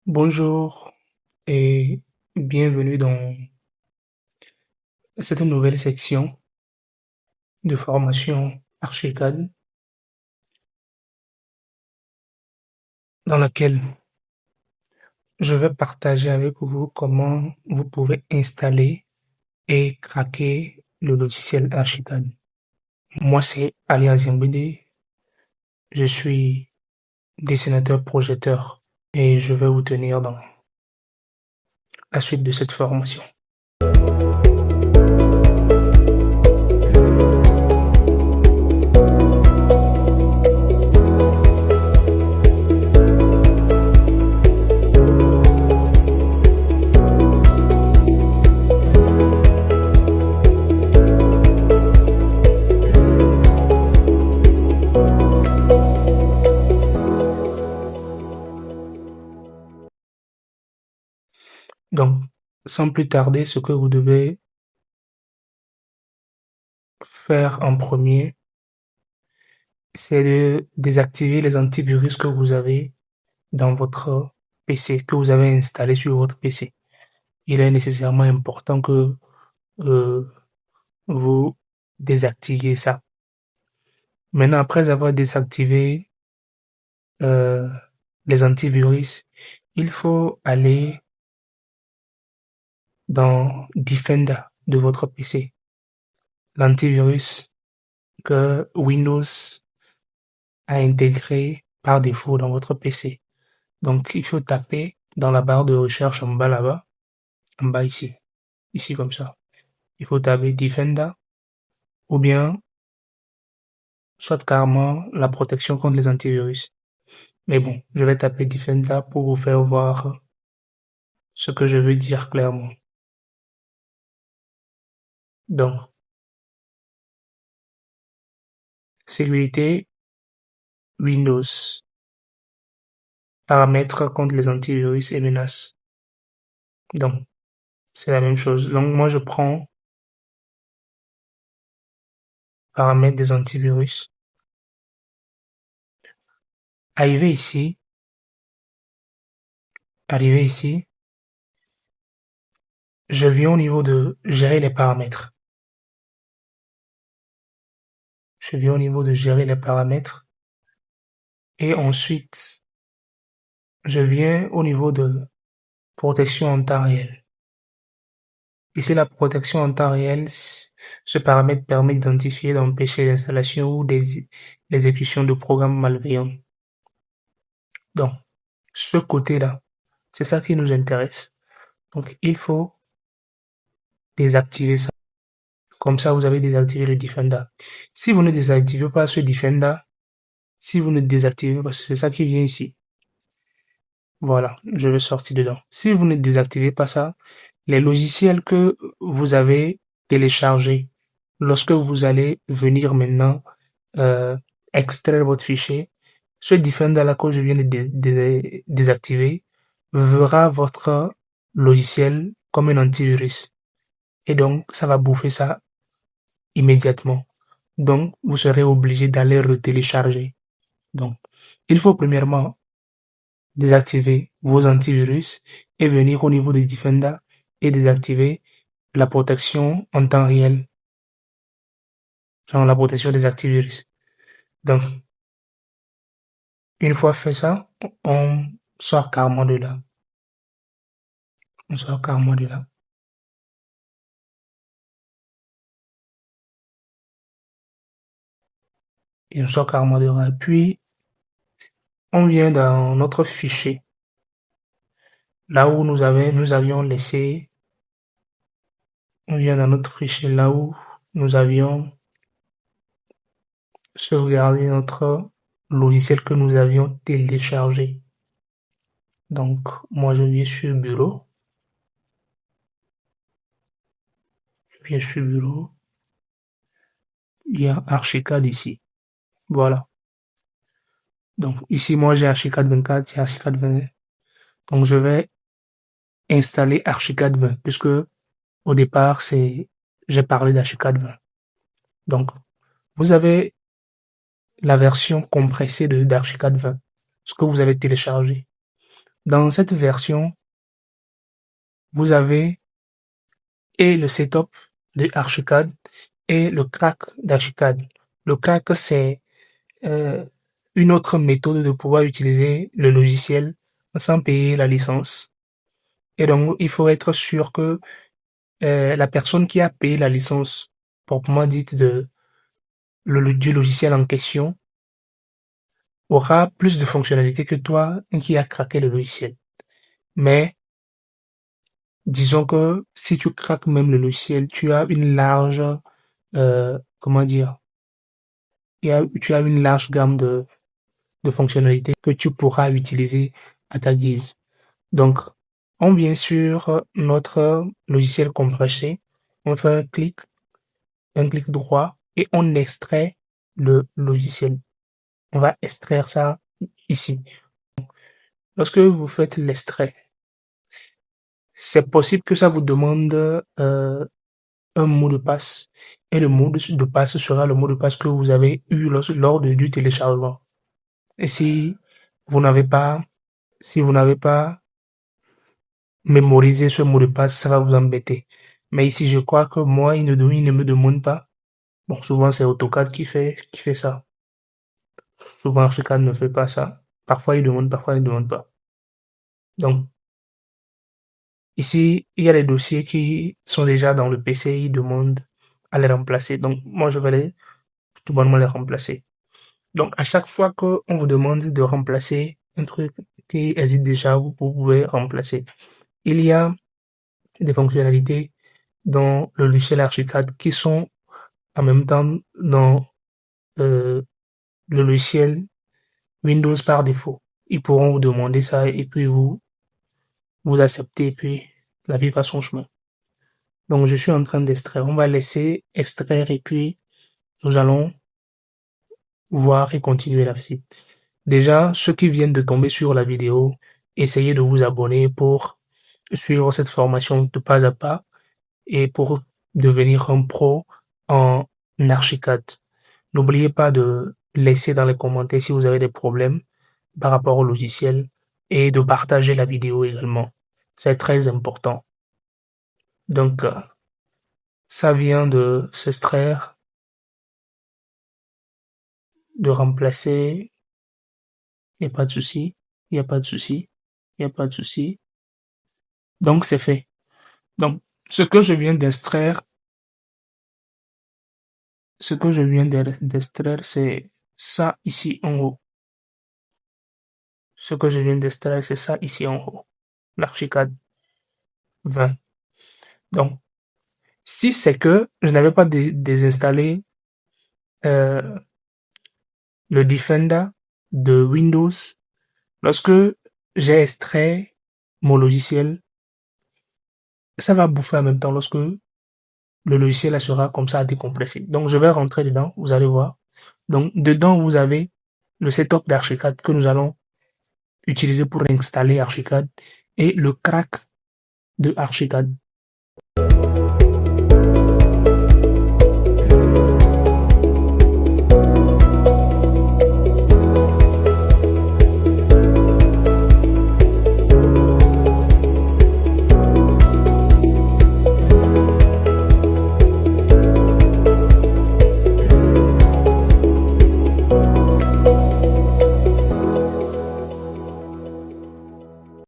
Bonjour et bienvenue dans cette nouvelle section de formation Archicad dans laquelle je vais partager avec vous comment vous pouvez installer et craquer le logiciel Archicad. Moi, c'est Ali Azimbide, je suis dessinateur projeteur et je vais vous tenir dans la suite de cette formation. Donc, sans plus tarder, ce que vous devez faire en premier, c'est de désactiver les antivirus que vous avez dans votre PC, que vous avez installé sur votre PC. Il est nécessairement important que euh, vous désactiviez ça. Maintenant, après avoir désactivé euh, les antivirus, il faut aller dans Defender de votre PC, l'antivirus que Windows a intégré par défaut dans votre PC. Donc, il faut taper dans la barre de recherche en bas là-bas, en bas ici comme ça. Il faut taper Defender ou bien soit carrément la protection contre les antivirus. Mais bon, je vais taper Defender pour vous faire voir ce que je veux dire clairement. Donc, sécurité, Windows, paramètres contre les antivirus et menaces. Donc, c'est la même chose. Donc, moi, je prends paramètres des antivirus. Arrivé ici, je viens au niveau de gérer les paramètres. Je viens au niveau de gérer les paramètres. Et ensuite, je viens au niveau de protection en temps réel. Ici, la protection en temps réel, ce paramètre permet d'identifier, d'empêcher l'installation ou l'exécution de programmes malveillants. Donc, ce côté-là, c'est ça qui nous intéresse. Donc, il faut désactiver ça. Comme ça, vous avez désactivé le Defender. Si vous ne désactivez pas ce Defender, si vous ne désactivez pas, c'est ça qui vient ici. Voilà, je vais sortir dedans. Si vous ne désactivez pas ça, les logiciels que vous avez téléchargés, lorsque vous allez venir maintenant euh, extraire votre fichier, ce Defender-là que je viens de désactiver verra votre logiciel comme un antivirus. Et donc, ça va bouffer ça immédiatement. Donc, vous serez obligé d'aller retélécharger. Donc, il faut premièrement désactiver vos antivirus et venir au niveau de Defender et désactiver la protection en temps réel, genre la protection des antivirus. Donc, une fois fait ça, on sort carrément de là. On sort carrément de là. Et on sort carrément de là. Puis, on vient dans notre fichier, là où nous avions laissé, on vient dans notre fichier là où nous avions sauvegardé notre logiciel que nous avions téléchargé. Donc, moi, je viens sur Bureau. Il y a Archicad ici. Voilà. Donc, ici, moi, j'ai Archicad 24, j'ai Archicad 20. Donc, je vais installer Archicad 20, puisque au départ, j'ai parlé d'Archicad 20. Donc, vous avez la version compressée d'Archicad 20, ce que vous avez téléchargé. Dans cette version, vous avez et le setup de Archicad et le crack d'Archicad. Le crack, c'est euh, une autre méthode de pouvoir utiliser le logiciel sans payer la licence. Et donc, il faut être sûr que la personne qui a payé la licence, proprement dite, du logiciel en question, aura plus de fonctionnalités que toi qui a craqué le logiciel. Mais disons que si tu craques même le logiciel, tu as une large, comment dire, tu as une large gamme de fonctionnalités que tu pourras utiliser à ta guise. Donc, on vient sur notre logiciel compressé, on fait un clic droit et on extrait le logiciel. On va extraire ça ici. Lorsque vous faites l'extrait, c'est possible que ça vous demande un mot de passe et le mot de passe sera le mot de passe que vous avez eu lors du téléchargement. Et vous n'avez pas, si vous n'avez pas mémorisé ce mot de passe, ça va vous embêter. Mais ici, je crois que moi, il ne me demande pas. Bon, souvent, c'est AutoCAD qui fait ça. Souvent, ArchiCAD ne fait pas ça. Parfois, il demande, parfois, il demande pas. Donc, ici, il y a des dossiers qui sont déjà dans le PC, ils demandent à les remplacer. Donc, moi, je vais tout bonnement les remplacer. Donc, à chaque fois qu'on vous demande de remplacer un truc qui existe déjà, vous pouvez remplacer. Il y a des fonctionnalités dans le logiciel Archicad qui sont en même temps dans euh, le logiciel Windows par défaut. Ils pourront vous demander ça et puis vous acceptez et puis la vie va son chemin. Donc, je suis en train d'extraire. On va laisser extraire et puis nous allons voir et continuer la visite. Déjà, ceux qui viennent de tomber sur la vidéo, essayez de vous abonner pour suivre cette formation de pas à pas et pour devenir un pro en Archicad. N'oubliez pas de laisser dans les commentaires si vous avez des problèmes par rapport au logiciel et de partager la vidéo également. C'est très important. Donc, ça vient de s'extraire, de remplacer. Il n'y a pas de souci. Il n'y a pas de souci. Il n'y a pas de souci. Donc, c'est fait. Donc, ce que je viens d'extraire, c'est ça ici en haut. Ce que je viens d'extraire, c'est ça ici en haut. L'Archicad 20. Donc, si c'est que je n'avais pas désinstallé euh, le Defender de Windows, lorsque j'ai extrait mon logiciel, ça va bouffer en même temps lorsque le logiciel sera comme ça à décompresser. Donc, je vais rentrer dedans, vous allez voir. Donc, dedans, vous avez le setup d'Archicad que nous allons utiliser pour installer Archicad et le crack de Archicad.